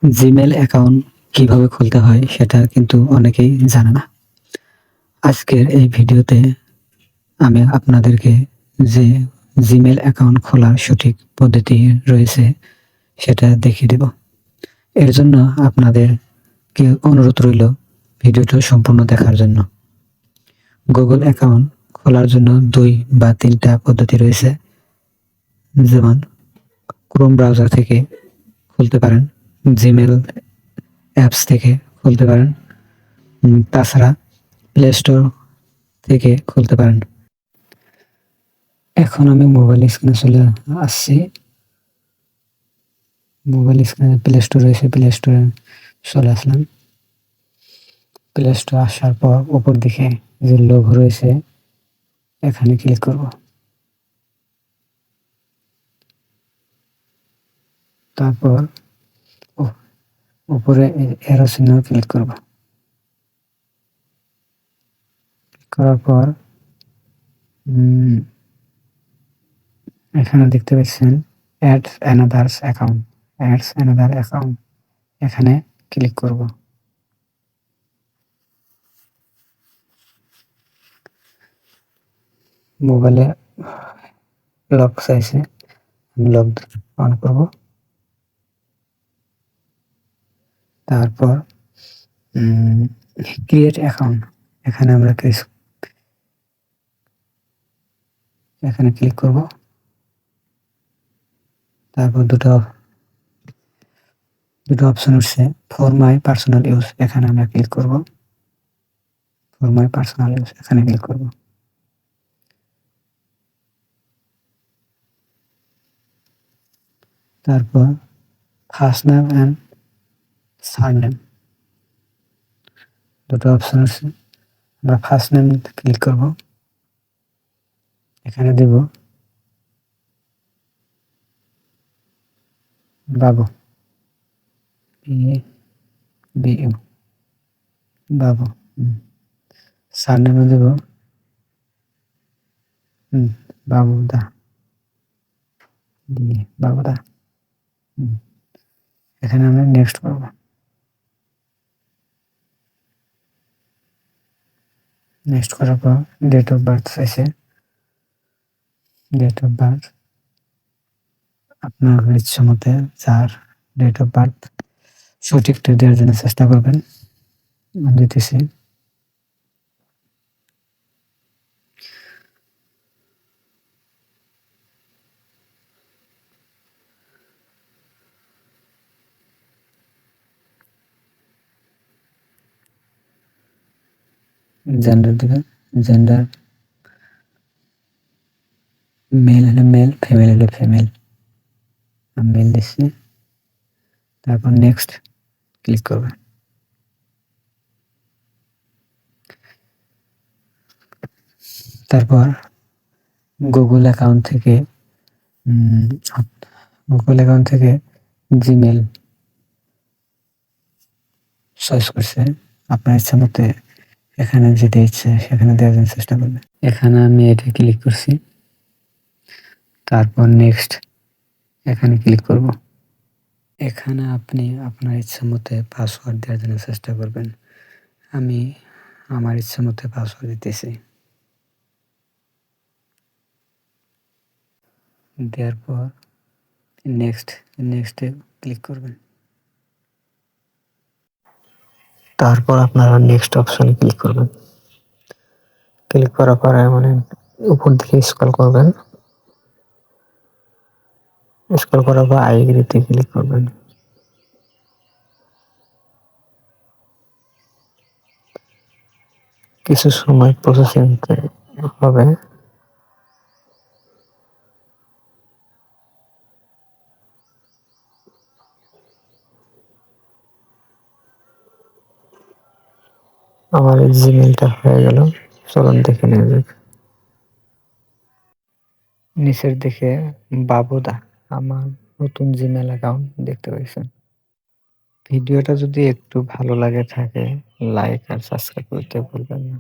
Gmail account কিভাবে খুলতে হয় সেটা কিন্তু অনেকেই জানে না। আজকের এই ভিডিওতে আমি আপনাদেরকে যে জিমেল অ্যাকাউন্ট খোলার সঠিক পদ্ধতি রয়েছে সেটা দেখিয়ে দেব। এর জন্য আপনাদেরকে অনুরোধ রইল ভিডিওটা সম্পূর্ণ দেখার জন্য। গুগল অ্যাকাউন্ট খোলার জন্য ২ বা ৩টা পদ্ধতি রয়েছে। যেমন ক্রোম ব্রাউজার থেকে খুলতে পারেন, জিমেল অ্যাপস থেকে খুলতে পারেন, তাছাড়া প্লে স্টোর থেকে খুলতে পারেন। এখন আমি মোবাইল স্ক্রিনে চলে আসছি। মোবাইল স্ক্রিনে প্লে স্টোর রয়েছে, প্লে স্টোরে চলে আসলাম। প্লে স্টোর আসার পর উপর দিকে যে লোগো রয়েছে এখানে ক্লিক করব। তারপর উপরে এরো চিহ্ন ক্লিক করব। করার পর এখানে দেখতে পাচ্ছেন add another account, adds another account, এখানে ক্লিক করব। মোবাইলে লক চাইছে, আমি লক অন করব। তারপর ক্রিয়েট অ্যাকাউন্ট, এখানে আমরা এখানে ক্লিক করব। তারপর দুটো অপশন উঠছে, ফর মাই পার্সোনাল ইউজ, এখানে আমরা ক্লিক করব। ফর মাই পার্সোনাল ইউজ, এখানে ক্লিক করব। তারপর ফার্স্ট নেম অ্যান্ড সারনেম, দুটো অপশন আছে। আমরা ফার্স্ট নেম ক্লিক করব, এখানে দেব বাবু, BU, বাবু। সারনেমে দেব বাবুদা, বাবুদা। এখানে আমরা নেক্সট করব। নেক্সট করার পর ডেট অফ বার্থ চাইছে, ডেট অফ বার্থ আপনার ইচ্ছা মতে যার ডেট অফ বার্থ সঠিকটা দেওয়ার জন্য চেষ্টা করবেন। দিতেছি। জেন্ডার দেবেন, জেন্ডার মেল হলে মেল, ফিমেল হলে ফিমেল, আমি মেল দিচ্ছি। তারপর নেক্সট ক্লিক করবেন। তারপর গুগল অ্যাকাউন্ট থেকে জিমেল চয়েস করছে, আপনার ইচ্ছা মতে এখানে যেতে ইচ্ছে সেখানে দেওয়ার জন্য চেষ্টা করবেন। এখানে আমি এটা ক্লিক করছি। তারপর নেক্সট এখানে ক্লিক করব। এখানে আপনি আপনার ইচ্ছা মতে পাসওয়ার্ড দেওয়ার জন্য চেষ্টা করবেন। আমি আমার ইচ্ছা মতে পাসওয়ার্ড দিতেছি। দেওয়ার পর নেক্সটে ক্লিক করবেন। তারপর আপনারা নেক্সট অপশনে ক্লিক করবেন। ক্লিক করার পরে মানে উপর দিকে স্ক্রল করবেন। স্ক্রল করার পর আই এগ্রিতে ক্লিক করবেন। কিছু সময় প্রসেসিং হবে। আমার এই জিমেলটা হয়ে গেল, চলুন দেখে নেওয়া যাক। নিচের দিকে বাবুদা আমার নতুন জিমেল অ্যাকাউন্ট দেখতে পাচ্ছেন। ভিডিওটা যদি একটু ভালো লাগে থাকে লাইক আর সাবস্ক্রাইব করতে ভুলবেন না।